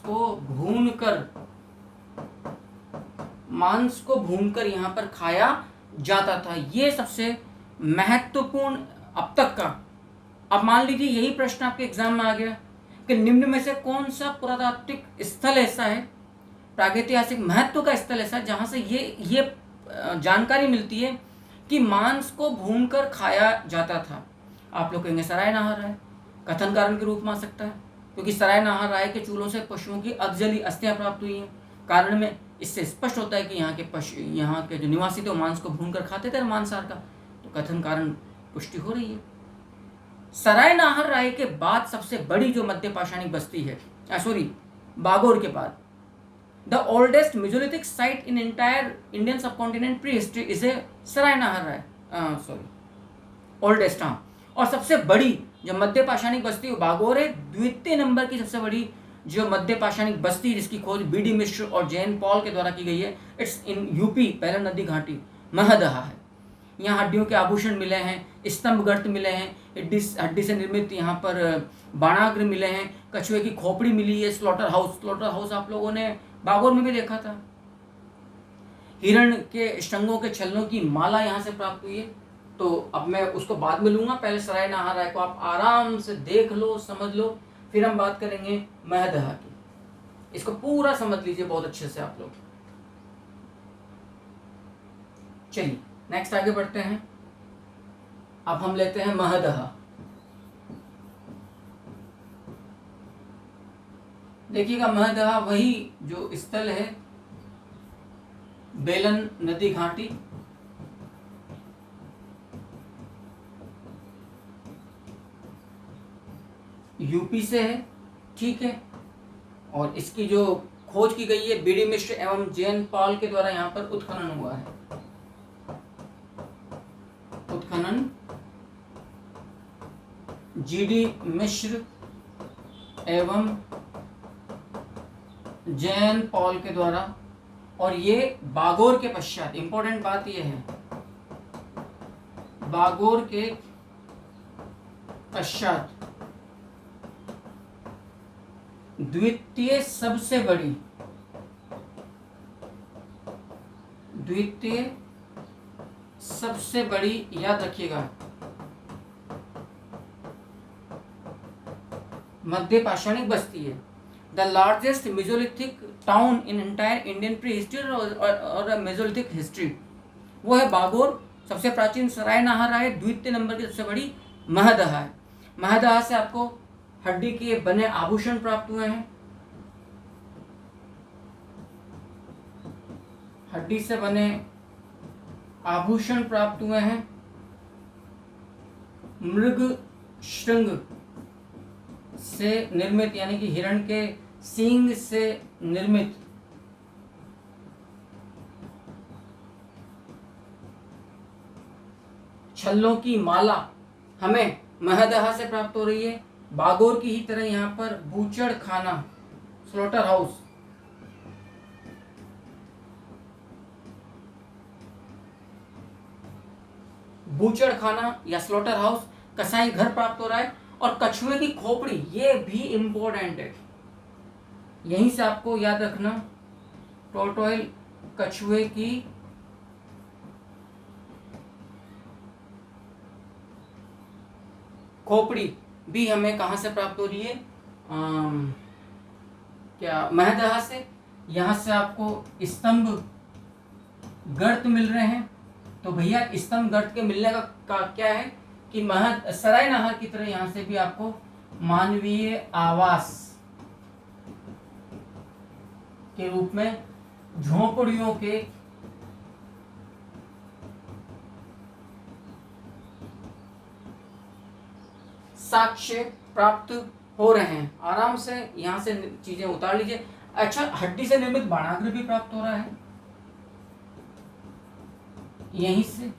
को भूनकर यहाँ पर खाया जाता था। ये सबसे महत्वपूर्ण अब तक का। अब मान लीजिए यही प्रश्न आपके एग्जाम में आ गया कि निम्न में से कौन सा पुरातात्विक स्थल ऐसा है, प्रागैतिहासिक महत्व का स्थल ऐसा है जहां से ये जानकारी मिलती है कि मांस को भूनकर खाया जाता था। आप लोग कहेंगे सरायनाहर राय। कथन कारण के रूप में आ सकता है, क्योंकि सरायनाहर राय के चूलों से पशुओं की अधजली अस्थियां प्राप्त हुई हैं। कारण में इससे स्पष्ट होता है कि यहाँ के जो निवासी थे वो मांस को भूनकर खाते थे मांसाहार का, तो कथन कारण पुष्टि हो रही है। सरायनाहर राय के बाद सबसे बड़ी जो मध्य पाषाणिक बस्ती है, बागोर के बाद, the oldest mesolithic site in entire Indian subcontinent prehistory is a Sarai Nahar Rai, oldest. हाँ, और सबसे बड़ी जो मध्य पाषाणिक बस्ती बागोर है, द्वितीय नंबर की सबसे बड़ी जो मध्य पाषाणिक बस्ती जिसकी खोज बी.डी. मिश्र और जैन पॉल के द्वारा की गई है, इट्स इन यूपी, पैरन नदी घाटी, महदहा है। यहाँ हड्डियों के आभूषण मिले हैं, स्तंभ गर्त मिले हैं, हड्डी से निर्मित यहाँ पर बाणाग्र मिले हैं, कछुए की खोपड़ी मिली है, स्लॉटर हाउस आप लोगों ने बागोर में भी देखा था। हिरण के श्रृंगों के छल्लों की माला यहाँ से प्राप्त हुई है। तो अब मैं उसको बाद में लूंगा, पहले सरायनाहर राय को आप आराम से देख लो, समझ लो, फिर हम बात करेंगे महदहा की। इसको पूरा समझ लीजिए बहुत अच्छे से आप लोग। चलिए नेक्स्ट आगे बढ़ते हैं। अब हम लेते हैं महदहा। देखिएगा, महदहा वही जो स्थल है, बेलन नदी घाटी, यूपी से है, ठीक है। और इसकी जो खोज की गई है बी.डी. मिश्र एवं जैन पॉल के द्वारा यहाँ पर उत्खनन हुआ है। उत्खनन जी.डी. मिश्र एवं जैन पॉल के द्वारा, और ये बागोर के पश्चात, इंपॉर्टेंट बात ये है, बागोर के पश्चात द्वितीय सबसे बड़ी, याद रखिएगा, मध्य पाषाणिक बस्ती है। The largest Mesolithic town in entire Indian pre history और मेसोलिथिक हिस्ट्री, वो है बागोर। सबसे प्राचीन सरायनाहर राय, द्वितीय नंबर की सबसे बड़ी महदहा है। महदहा से आपको हड्डी के बने आभूषण प्राप्त हुए हैं, हड्डी से बने आभूषण प्राप्त हुए हैं, मृग श्रृंग से निर्मित, यानी कि हिरण के सींग से निर्मित छल्लों की माला हमें महदहा से प्राप्त हो रही है। बागोर की ही तरह यहाँ पर बूचड़ खाना, स्लॉटर हाउस, बूचड़ खाना या स्लॉटर हाउस, कसाई घर प्राप्त हो रहा है। और कछुए की खोपड़ी, ये भी इंपॉर्टेंट है, यहीं से आपको याद रखना, टोर्टोइल कछुए की खोपड़ी भी हमें कहाँ से प्राप्त हो रही है, क्या, महदहा से। यहाँ से आपको स्तंभ गर्त मिल रहे हैं, तो भैया स्तंभ गर्त के मिलने का क्या है कि सराय नहर की तरह यहाँ से भी आपको मानवीय आवास के रूप में झोपड़ियों के साक्ष्य प्राप्त हो रहे हैं। आराम से यहां से चीजें उतार लीजिए। अच्छा, हड्डी से निर्मित बाणाग्र भी प्राप्त हो रहा है यहीं से।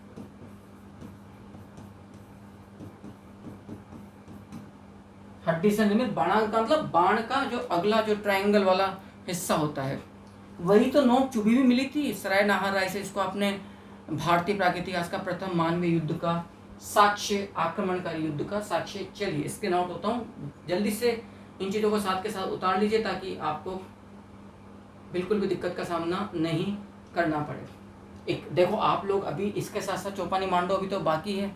हड्डी से निर्मित बाणाग्र का मतलब बाण का जो अगला जो ट्रायंगल वाला हिस्सा होता है, वही तो नोक चुभी भी मिली थी सराय नाहर राय से। इसको आपने भारतीय प्राकृतिक इतिहास का प्रथम मानवीय युद्ध का साक्ष्य, आक्रमणकारी युद्ध का साक्ष्य। चलिए इसके नोट होता हूँ, जल्दी से इन चीज़ों को साथ के साथ उतार लीजिए ताकि आपको बिल्कुल भी दिक्कत का सामना नहीं करना पड़े। एक देखो, आप लोग अभी इसके साथ साथ चौपानी मांडो अभी तो बाकी है,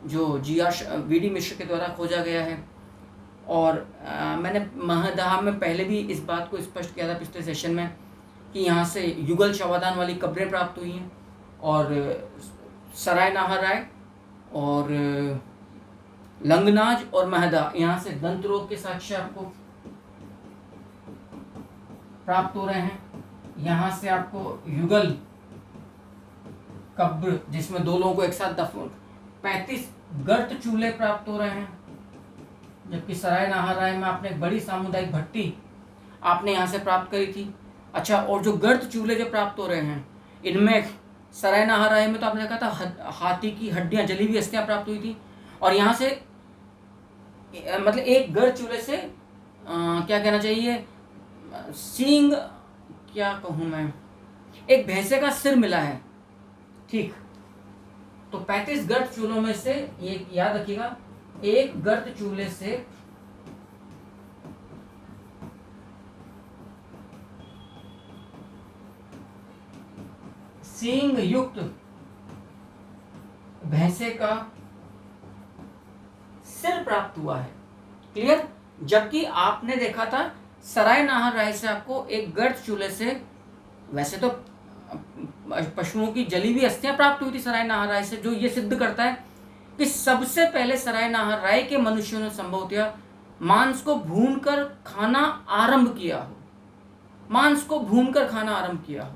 जो वीडी मिश्र के द्वारा खोजा गया है। और मैंने महदहा में पहले भी इस बात को स्पष्ट किया था पिछले सेशन में कि यहाँ से युगल शवादान वाली कब्रें प्राप्त हुई हैं, और सराय नाहर राय और लंगनाज और महदा, यहाँ से दंत रोग के साक्ष्य आपको प्राप्त हो रहे हैं। यहाँ से आपको युगल कब्र जिसमें 2 लोगों को एक साथ दफन, 35 गर्त चूल्हे प्राप्त हो रहे हैं। जबकि सराय नाहर राय में आपने एक बड़ी सामुदायिक भट्टी आपने यहाँ से प्राप्त करी थी। अच्छा, और जो गर्त चूल्हे जो प्राप्त हो रहे हैं, इनमें सराय नाहर राय में तो आपने देखा था हाथी की हड्डियाँ, जली हुई अस्थियाँ प्राप्त हुई थी। और यहाँ से मतलब एक गर्त चूल्हे से क्या कहना चाहिए, सींग क्या कहूँ मैं, एक भैंसे का सिर मिला है। ठीक, तो 35 गर्त चूल्हों में से ये याद रखिएगा, एक गर्त चूल्हे से सींग युक्त भैंसे का सिर प्राप्त हुआ है। क्लियर? जबकि आपने देखा था सराय नाहर राय से आपको एक गर्त चूल्हे से, वैसे तो पशुओं की जली हुई अस्थियां प्राप्त हुई थी सराय नाहर राय से, जो ये सिद्ध करता है कि सबसे पहले सराय नाहर राय के मनुष्यों ने संभवतः मांस को भूनकर खाना आरंभ किया हो, मांस को भूनकर खाना आरंभ किया हो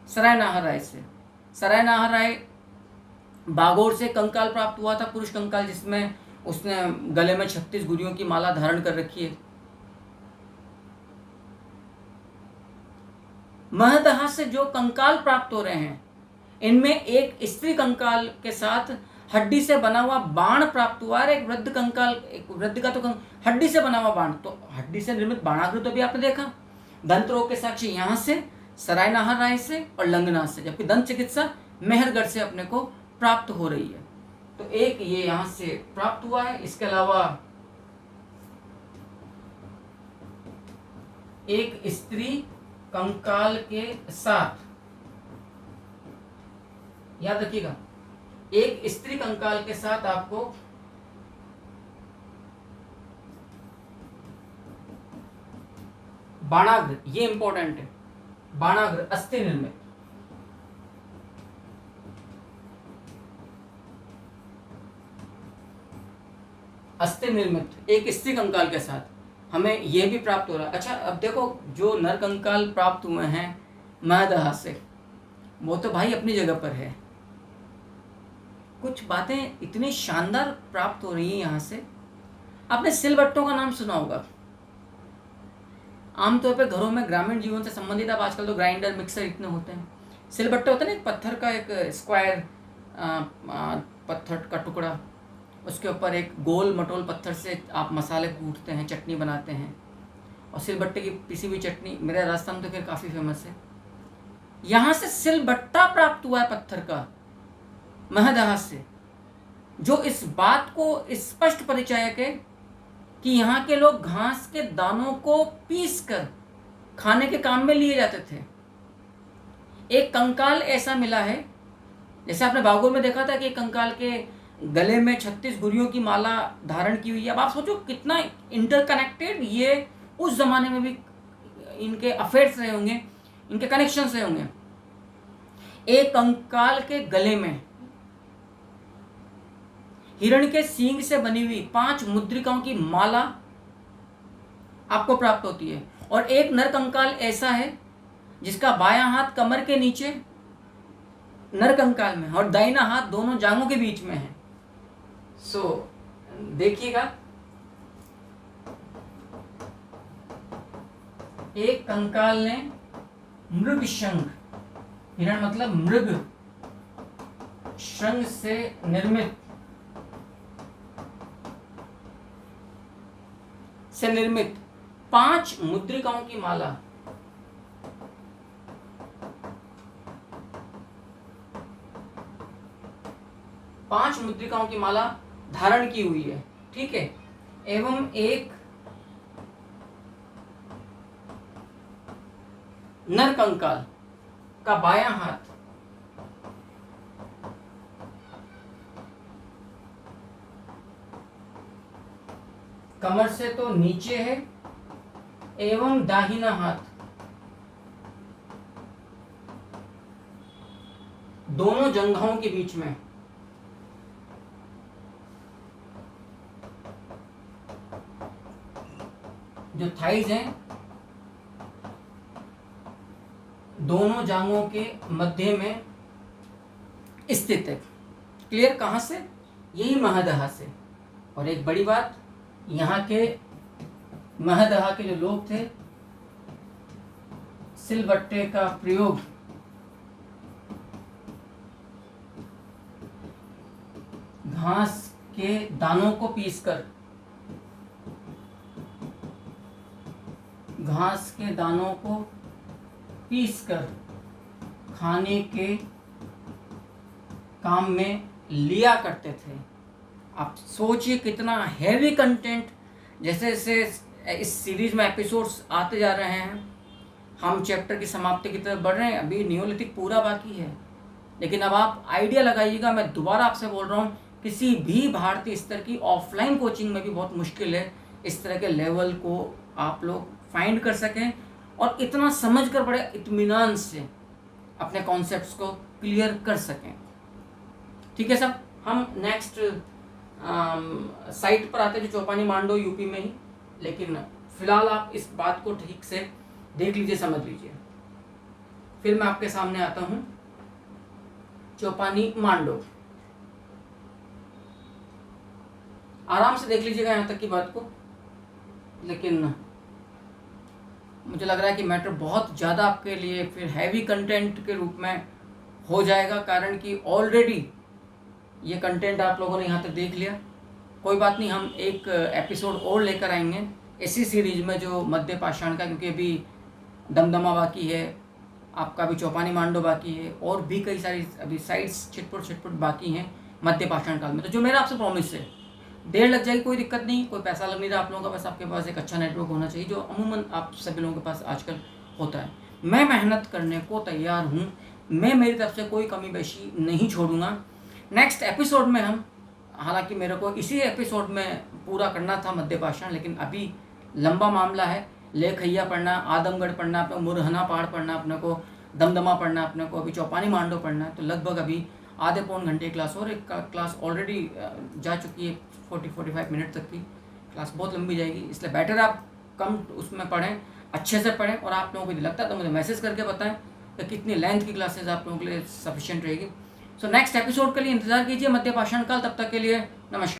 सराय नाहर राय से। सराय नाहर राय बागोर से कंकाल प्राप्त हुआ था, पुरुष कंकाल, जिसमें उसने गले में 36 गुरियों की माला धारण कर रखी है। महदहा से जो कंकाल प्राप्त हो रहे हैं, इनमें एक स्त्री कंकाल के साथ हड्डी से बना हुआ बाण प्राप्त हुआ है। एक वृद्ध कंकाल, एक वृद्ध का तो हड्डी से बना हुआ बाण, तो हड्डी से निर्मित बाणाग्र तो भी आपने देखा। दंत रोग के साक्ष्य यहाँ से सराय नाहर राय से और लंगनाथ से, जबकि दंत चिकित्सा मेहरगढ़ से अपने को प्राप्त हो रही है। तो एक ये यहाँ से प्राप्त हुआ है। इसके अलावा एक स्त्री कंकाल के साथ, याद रखिएगा, एक स्त्री कंकाल के साथ आपको बाणाग्र, ये इंपॉर्टेंट है, बाणाग्र अस्थि निर्मित, अस्थि निर्मित एक स्त्री कंकाल के साथ हमें यह भी प्राप्त हो रहा है। अच्छा, अब देखो, जो नर कंकाल प्राप्त हुए हैं महदहा से, वो तो भाई अपनी जगह पर है। कुछ बातें इतनी शानदार प्राप्त हो रही हैं यहाँ से। आपने सिलबट्टों का नाम सुना होगा, आमतौर पर घरों में ग्रामीण जीवन से संबंधित। अब आजकल तो ग्राइंडर मिक्सर इतने होते हैं। सिलबट्टे होते हैं ना, एक पत्थर का एक स्क्वायर पत्थर का टुकड़ा, उसके ऊपर एक गोल मटोल पत्थर से आप मसाले कूटते हैं, चटनी बनाते हैं। और सिलबट्टे की पिसी हुई चटनी मेरे राजस्थान में तो खैर काफ़ी फेमस है। यहाँ से सिलबट्टा प्राप्त हुआ है पत्थर का महदहा से, जो इस बात को स्पष्ट परिचायक है कि यहाँ के लोग घास के दानों को पीसकर खाने के काम में लिए जाते थे। एक कंकाल ऐसा मिला है, जैसे आपने बागोर में देखा था कि एक कंकाल के गले में 36 गुरियों की माला धारण की हुई है। अब आप सोचो कितना इंटरकनेक्टेड ये उस जमाने में भी इनके अफेयर्स रहे होंगे, इनके कनेक्शंस रहे होंगे। एक कंकाल के गले में हिरण के सींग से बनी हुई 5 मुद्रिकाओं की माला आपको प्राप्त होती है। और एक नर कंकाल ऐसा है जिसका बायां हाथ कमर के नीचे नर कंकाल में और दाहिना हाथ दोनों जांघों के बीच में है। सो देखिएगा, एक कंकाल ने मृग शंख, हिरण मतलब मृग शंख से निर्मित से निर्मित 5 मुद्रिकाओं की माला धारण की हुई है, ठीक है। एवं एक नर कंकाल का बायां हाथ कमर से तो नीचे है एवं दाहिना हाथ दोनों जंघाओं के बीच में। जो थाइज हैं दोनों जांघों के मध्य में स्थित है। क्लियर? कहां से? यही महदहा से। और एक बड़ी बात, यहाँ के महदहा के जो लोग थे सिलबट्टे का प्रयोग घास के दानों को पीसकर खाने के काम में लिया करते थे। आप सोचिए कितना हैवी कंटेंट। जैसे जैसे इस सीरीज में एपिसोड्स आते जा रहे हैं, हम चैप्टर की समाप्ति की तरफ बढ़ रहे हैं। अभी नियोलिथिक पूरा बाकी है, लेकिन अब आप आइडिया लगाइएगा। मैं दोबारा आपसे बोल रहा हूँ, किसी भी भारतीय स्तर की ऑफलाइन कोचिंग में भी बहुत मुश्किल है इस तरह के लेवल को आप लोग फाइंड कर सकें और इतना समझ कर बड़े इत्मीनान से अपने कॉन्सेप्ट्स को क्लियर कर सकें। ठीक है सब, हम नेक्स्ट साइट पर आते हैं जो चौपानी मांडो यूपी में ही। लेकिन फिलहाल आप इस बात को ठीक से देख लीजिए, समझ लीजिए। फिर मैं आपके सामने आता हूँ चौपानी मांडो। आराम से देख लीजिएगा यहाँ तक की बात को। लेकिन मुझे लग रहा है कि मैटर बहुत ज़्यादा आपके लिए फिर हैवी कंटेंट के रूप में हो जाएगा, कारण कि ऑलरेडी ये कंटेंट आप लोगों ने यहाँ तक देख लिया। कोई बात नहीं, हम एक एपिसोड और लेकर आएंगे इसी सीरीज में जो मध्य पाषाण का, क्योंकि अभी दमदमा बाकी है, आपका भी चौपानी मांडो बाकी है और भी कई सारी अभी साइट्स छिटपुट बाकी हैं मध्य पाषाण काल में। तो जो मेरा आपसे प्रॉमिस है, देर लग जाएगी कोई दिक्कत नहीं, कोई पैसा लग नहीं रहा आप लोगों का, बस आपके पास एक अच्छा नेटवर्क होना चाहिए, जो अमूमन आप सभी लोगों के पास आजकल होता है। मैं मेहनत करने को तैयार हूँ, मैं मेरी तरफ से कोई कमी बेशी नहीं छोड़ूंगा। नेक्स्ट एपिसोड में हम, हालांकि मेरे को इसी एपिसोड में पूरा करना था मध्य पाषाण, लेकिन अभी लंबा मामला है। लेखैया पढ़ना, आदमगढ़ पढ़ना, अपने मुरहना पहाड़ पढ़ना, अपने को दमदमा पढ़ना, अपने को अभी चौपानी मांडो पढ़ना है। तो लगभग अभी आधे पौन घंटे क्लास, और एक क्लास ऑलरेडी जा चुकी है 40-45 मिनट तक की क्लास, बहुत लंबी जाएगी। इसलिए बेटर आप कम उसमें पढ़ें, अच्छे से पढ़ें। और आप लोगों को यदि लगता है तो मुझे मैसेज करके बताएं कि कितनी लेंथ की क्लासेस आप लोगों के लिए सफिशिएंट रहेगी। सो नेक्स्ट एपिसोड के लिए इंतजार कीजिए मध्य पाषाण काल। तब तक के लिए नमस्कार।